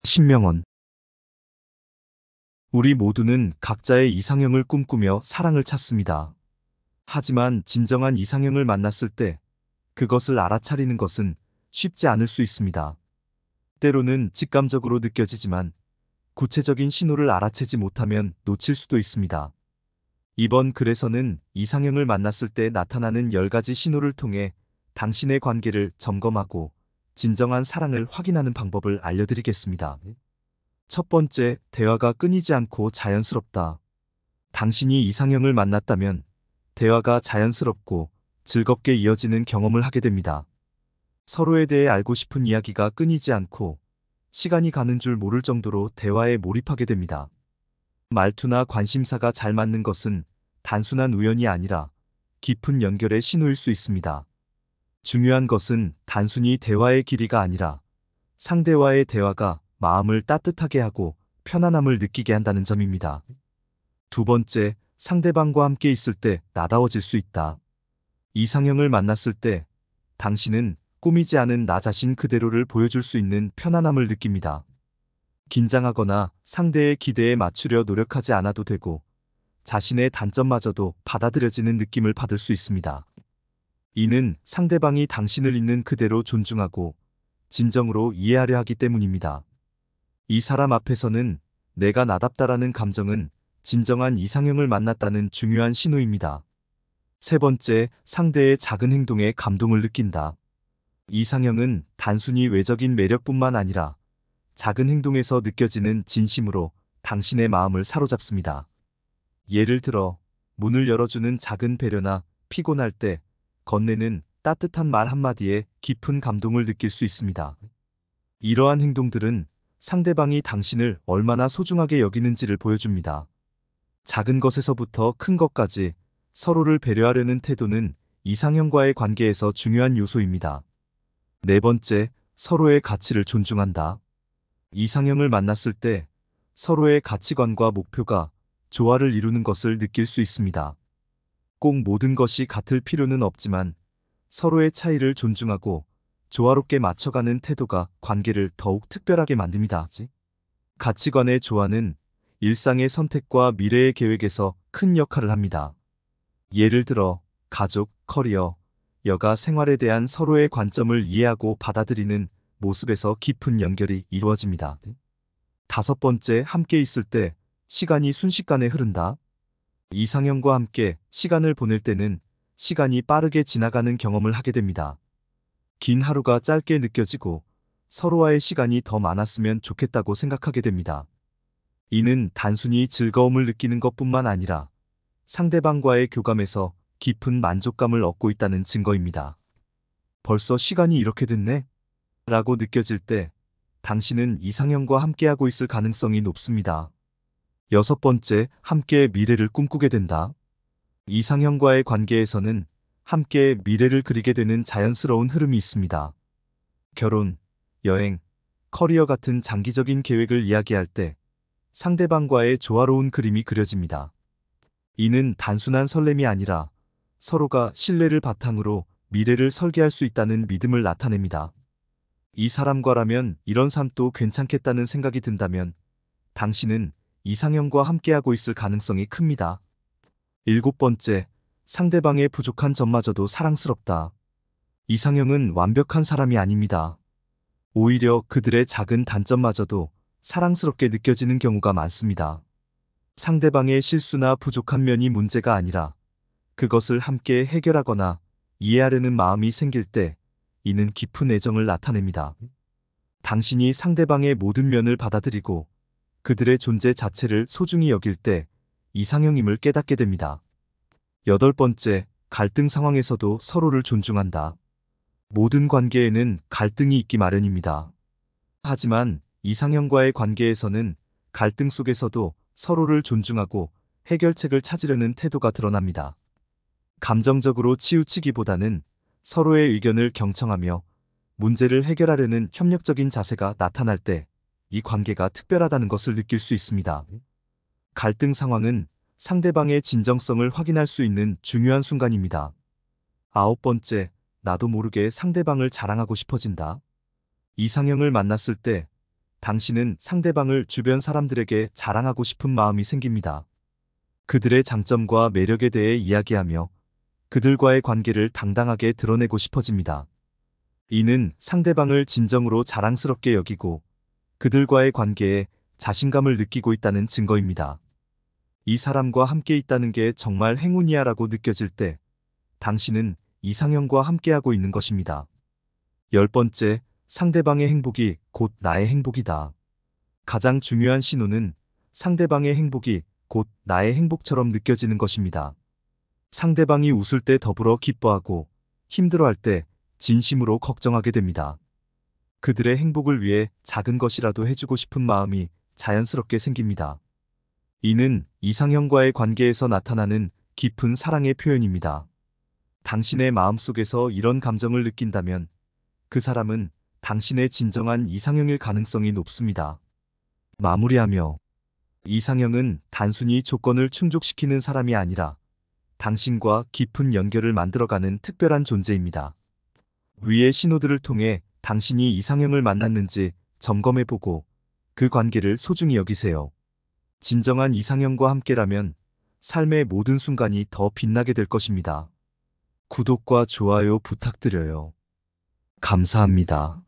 신명원. 우리 모두는 각자의 이상형을 꿈꾸며 사랑을 찾습니다. 하지만 진정한 이상형을 만났을 때 그것을 알아차리는 것은 쉽지 않을 수 있습니다. 때로는 직감적으로 느껴지지만 구체적인 신호를 알아채지 못하면 놓칠 수도 있습니다. 이번 글에서는 이상형을 만났을 때 나타나는 10가지 신호를 통해 당신의 관계를 점검하고 진정한 사랑을 확인하는 방법을 알려드리겠습니다. 첫 번째, 대화가 끊이지 않고 자연스럽다. 당신이 이상형을 만났다면 대화가 자연스럽고 즐겁게 이어지는 경험을 하게 됩니다. 서로에 대해 알고 싶은 이야기가 끊이지 않고 시간이 가는 줄 모를 정도로 대화에 몰입하게 됩니다. 말투나 관심사가 잘 맞는 것은 단순한 우연이 아니라 깊은 연결의 신호일 수 있습니다. 중요한 것은 단순히 대화의 길이가 아니라 상대와의 대화가 마음을 따뜻하게 하고 편안함을 느끼게 한다는 점입니다. 두 번째, 상대방과 함께 있을 때 나다워질 수 있다. 이상형을 만났을 때 당신은 꾸미지 않은 나 자신 그대로를 보여줄 수 있는 편안함을 느낍니다. 긴장하거나 상대의 기대에 맞추려 노력하지 않아도 되고 자신의 단점마저도 받아들여지는 느낌을 받을 수 있습니다. 이는 상대방이 당신을 있는 그대로 존중하고 진정으로 이해하려 하기 때문입니다. 이 사람 앞에서는 내가 나답다라는 감정은 진정한 이상형을 만났다는 중요한 신호입니다. 세 번째, 상대의 작은 행동에 감동을 느낀다. 이상형은 단순히 외적인 매력뿐만 아니라 작은 행동에서 느껴지는 진심으로 당신의 마음을 사로잡습니다. 예를 들어, 문을 열어주는 작은 배려나 피곤할 때 건네는 따뜻한 말 한마디에 깊은 감동을 느낄 수 있습니다. 이러한 행동들은 상대방이 당신을 얼마나 소중하게 여기는지를 보여줍니다. 작은 것에서부터 큰 것까지 서로를 배려하려는 태도는 이상형과의 관계에서 중요한 요소입니다. 네 번째, 서로의 가치를 존중한다. 이상형을 만났을 때 서로의 가치관과 목표가 조화를 이루는 것을 느낄 수 있습니다. 꼭 모든 것이 같을 필요는 없지만 서로의 차이를 존중하고 조화롭게 맞춰가는 태도가 관계를 더욱 특별하게 만듭니다. 가치관의 조화는 일상의 선택과 미래의 계획에서 큰 역할을 합니다. 예를 들어 가족, 커리어, 여가 생활에 대한 서로의 관점을 이해하고 받아들이는 모습에서 깊은 연결이 이루어집니다. 다섯 번째, 함께 있을 때 시간이 순식간에 흐른다. 이상형과 함께 시간을 보낼 때는 시간이 빠르게 지나가는 경험을 하게 됩니다. 긴 하루가 짧게 느껴지고 서로와의 시간이 더 많았으면 좋겠다고 생각하게 됩니다. 이는 단순히 즐거움을 느끼는 것뿐만 아니라 상대방과의 교감에서 깊은 만족감을 얻고 있다는 증거입니다. 벌써 시간이 이렇게 됐네? 라고 느껴질 때 당신은 이상형과 함께하고 있을 가능성이 높습니다. 여섯 번째, 함께 미래를 꿈꾸게 된다. 이상형과의 관계에서는 함께 미래를 그리게 되는 자연스러운 흐름이 있습니다. 결혼, 여행, 커리어 같은 장기적인 계획을 이야기할 때 상대방과의 조화로운 그림이 그려집니다. 이는 단순한 설렘이 아니라 서로가 신뢰를 바탕으로 미래를 설계할 수 있다는 믿음을 나타냅니다. 이 사람과라면 이런 삶도 괜찮겠다는 생각이 든다면 당신은 이상형과 함께하고 있을 가능성이 큽니다. 일곱 번째, 상대방의 부족한 점마저도 사랑스럽다. 이상형은 완벽한 사람이 아닙니다. 오히려 그들의 작은 단점마저도 사랑스럽게 느껴지는 경우가 많습니다. 상대방의 실수나 부족한 면이 문제가 아니라 그것을 함께 해결하거나 이해하려는 마음이 생길 때 이는 깊은 애정을 나타냅니다. 당신이 상대방의 모든 면을 받아들이고 그들의 존재 자체를 소중히 여길 때 이상형임을 깨닫게 됩니다. 여덟 번째, 갈등 상황에서도 서로를 존중한다. 모든 관계에는 갈등이 있기 마련입니다. 하지만 이상형과의 관계에서는 갈등 속에서도 서로를 존중하고 해결책을 찾으려는 태도가 드러납니다. 감정적으로 치우치기보다는 서로의 의견을 경청하며 문제를 해결하려는 협력적인 자세가 나타날 때 이 관계가 특별하다는 것을 느낄 수 있습니다. 갈등 상황은 상대방의 진정성을 확인할 수 있는 중요한 순간입니다. 아홉 번째, 나도 모르게 상대방을 자랑하고 싶어진다. 이상형을 만났을 때 당신은 상대방을 주변 사람들에게 자랑하고 싶은 마음이 생깁니다. 그들의 장점과 매력에 대해 이야기하며 그들과의 관계를 당당하게 드러내고 싶어집니다. 이는 상대방을 진정으로 자랑스럽게 여기고 그들과의 관계에 자신감을 느끼고 있다는 증거입니다. 이 사람과 함께 있다는 게 정말 행운이야라고 느껴질 때 당신은 이상형과 함께하고 있는 것입니다. 10번째, 상대방의 행복이 곧 나의 행복이다. 가장 중요한 신호는 상대방의 행복이 곧 나의 행복처럼 느껴지는 것입니다. 상대방이 웃을 때 더불어 기뻐하고 힘들어할 때 진심으로 걱정하게 됩니다. 그들의 행복을 위해 작은 것이라도 해주고 싶은 마음이 자연스럽게 생깁니다. 이는 이상형과의 관계에서 나타나는 깊은 사랑의 표현입니다. 당신의 마음속에서 이런 감정을 느낀다면 그 사람은 당신의 진정한 이상형일 가능성이 높습니다. 마무리하며 이상형은 단순히 조건을 충족시키는 사람이 아니라 당신과 깊은 연결을 만들어가는 특별한 존재입니다. 위의 신호들을 통해 당신이 이상형을 만났는지 점검해보고 그 관계를 소중히 여기세요. 진정한 이상형과 함께라면 삶의 모든 순간이 더 빛나게 될 것입니다. 구독과 좋아요 부탁드려요. 감사합니다.